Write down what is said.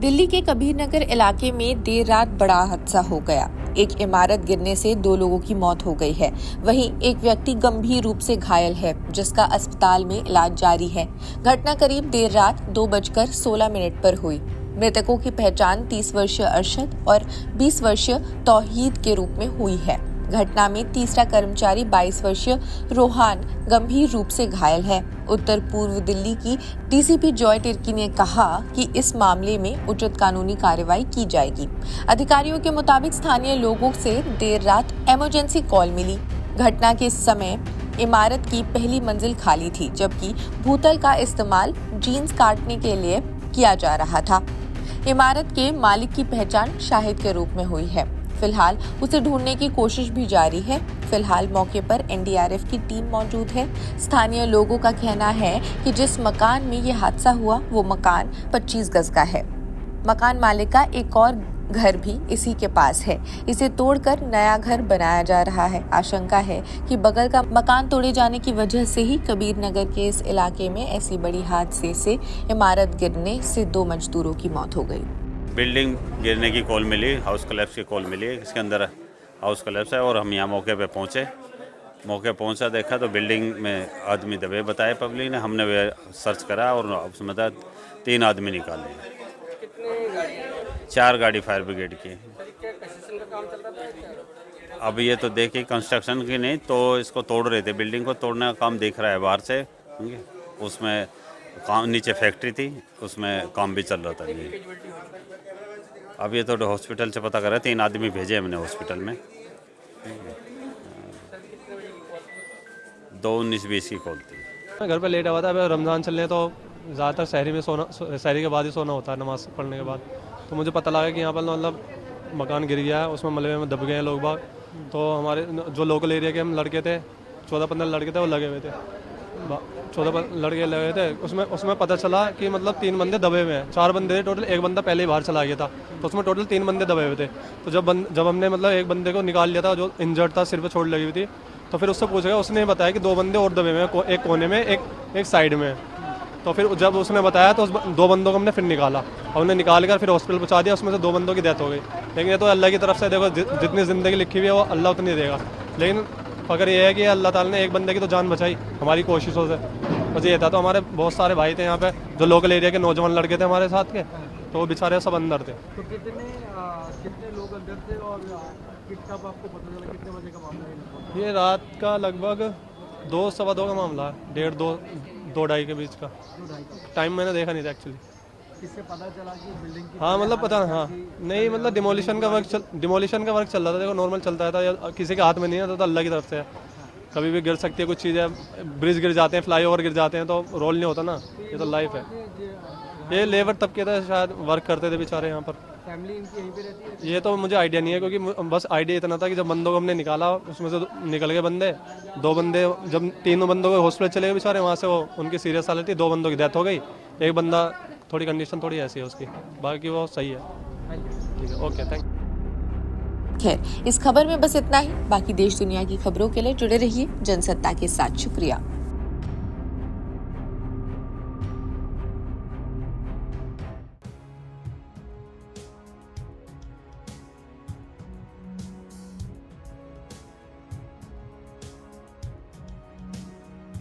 दिल्ली के कबीर नगर इलाके में देर रात बड़ा हादसा हो गया। एक इमारत गिरने से 2 लोगों की मौत हो गई है। वहीं एक व्यक्ति गंभीर रूप से घायल है, जिसका अस्पताल में इलाज जारी है। घटना करीब देर रात 2:16 पर हुई। मृतकों की पहचान 30 वर्षीय अरशद और 20 वर्षीय तौहीद के रूप में हुई है। घटना में तीसरा कर्मचारी 22 वर्षीय रोहान गंभीर रूप से घायल है। उत्तर पूर्व दिल्ली की डीसीपी जॉय तिर्की ने कहा कि इस मामले में उचित कानूनी कार्रवाई की जाएगी। अधिकारियों के मुताबिक स्थानीय लोगों से देर रात इमरजेंसी कॉल मिली। घटना के समय इमारत की पहली मंजिल खाली थी, जबकि भूतल का इस्तेमाल जीन्स काटने के लिए किया जा रहा था। इमारत के मालिक की पहचान शाहिद के रूप में हुई है। फिलहाल उसे ढूंढने की कोशिश भी जारी है। फिलहाल मौके पर एनडीआरएफ की टीम मौजूद है। स्थानीय लोगों का कहना है कि जिस मकान में ये हादसा हुआ वो मकान 25 गज का है। मकान मालिक का एक और घर भी इसी के पास है। इसे तोड़कर नया घर बनाया जा रहा है। आशंका है कि बगल का मकान तोड़े जाने की वजह से ही कबीर नगर के इस इलाके में ऐसी बड़ी हादसे से इमारत गिरने से 2 मजदूरों की मौत हो गई। बिल्डिंग गिरने की कॉल मिली, हाउस कोलैप्स की कॉल मिली। इसके अंदर हाउस कोलैप्स है और हम यहाँ मौके पे पहुँचे। मौके पहुँचा, देखा तो बिल्डिंग में आदमी दबे बताए पब्लिक ने। हमने वे सर्च करा और उसमें 3 आदमी निकाले। कितने गाड़ी? 4 गाड़ी फायर ब्रिगेड की। अब ये तो देखिए कंस्ट्रक्शन की नहीं तो इसको तोड़ रहे थे, बिल्डिंग को तोड़ने का काम दिख रहा है बाहर से। उसमें काम, नीचे फैक्ट्री थी, उसमें काम भी चल रहा था। अब ये तो हॉस्पिटल से पता करा, 3 आदमी भेजे हमने हॉस्पिटल में। 2:19-20 की कॉल थी। मैं घर पे लेट आया था। अब रमज़ान चलने तो ज़्यादातर शहरी के बाद ही सोना होता है, नमाज़ पढ़ने के बाद। तो मुझे पता लगा कि यहाँ पर मतलब मकान गिर गया है, उसमें मलबे में दब गए हैं लोग बाग। तो हमारे जो लोकल एरिया के हम लड़के थे, 14-15 लड़के थे, वो लगे हुए थे। 14 लड़के लगे थे। उसमें पता चला कि मतलब 3 बंदे दबे हुए हैं। 4 बंदे थे टोटल, एक बंदा पहले ही बाहर चला गया था। तो उसमें टोटल 3 बंदे दबे हुए थे। तो जब हमने मतलब एक बंदे को निकाल लिया था जो इंजर्ड था, सिर पे चोट लगी हुई थी, तो फिर उससे पूछा गया। उसने बताया कि 2 बंदे और दबे हुए हैं, एक कोने में, एक साइड में। तो फिर जब उसने बताया तो 2 बंदों को हमने फिर निकाला और उन्हें निकाल कर फिर हॉस्पिटल पहुंचा दिया। उसमें से 2 बंदों की डेथ हो गई। लेकिन ये तो अल्लाह की तरफ से, देखो जितनी ज़िंदगी लिखी हुई है वो अल्लाह उतनी देगा। लेकिन अगर ये है कि अल्लाह ताला ने एक बंदे की तो जान बचाई हमारी कोशिशों से। बस ये था। तो हमारे बहुत सारे भाई थे यहाँ पे, जो लोकल एरिया के नौजवान लड़के थे हमारे साथ के, तो वो बेचारे सब अंदर थे। तो कितने लोग अंदर थे और कब आपको पता चला, कितने बजे का मामला है? ये रात का लगभग 2-2:15 का मामला है। 1:30-2:30 के बीच का टाइम मैंने देखा नहीं था एक्चुअली। किससे पता चला कि बिल्डिंग की? हाँ मतलब पता, हाँ नहीं मतलब डिमोलिशन का वर्क चल रहा था। देखो नॉर्मल चलता रहता है, किसी के हाथ में नहीं है, तो अल्लाह की तरफ से है। कभी भी गिर सकती है कुछ चीज़ें। ब्रिज गिर जाते हैं, फ्लाईओवर गिर जाते हैं, तो रोल नहीं होता ना। ये तो लाइफ है। ये लेबर तबके थे, शायद वर्क करते थे बेचारे यहाँ पर। फैमिली इनकी यहीं पे रहती है? ये तो मुझे आइडिया नहीं है, क्योंकि बस आइडिया इतना था कि जब बंदों को हमने निकाला उसमें से निकल गए बंदे। 2 बंदे, जब 3 बंदों को हॉस्पिटल चले गए बेचारे, वहाँ से वो उनकी सीरियस हालत थी। 2 बंदों की डेथ हो गई। एक बंदा थोड़ी कंडीशन थोड़ी ऐसी है उसकी, बाकी वो सही है। ठीक है, ओके, थैंक यू। खैर, इस खबर में बस इतना ही। बाकी देश दुनिया की खबरों के लिए जुड़े रहिए जनसत्ता के साथ। शुक्रिया।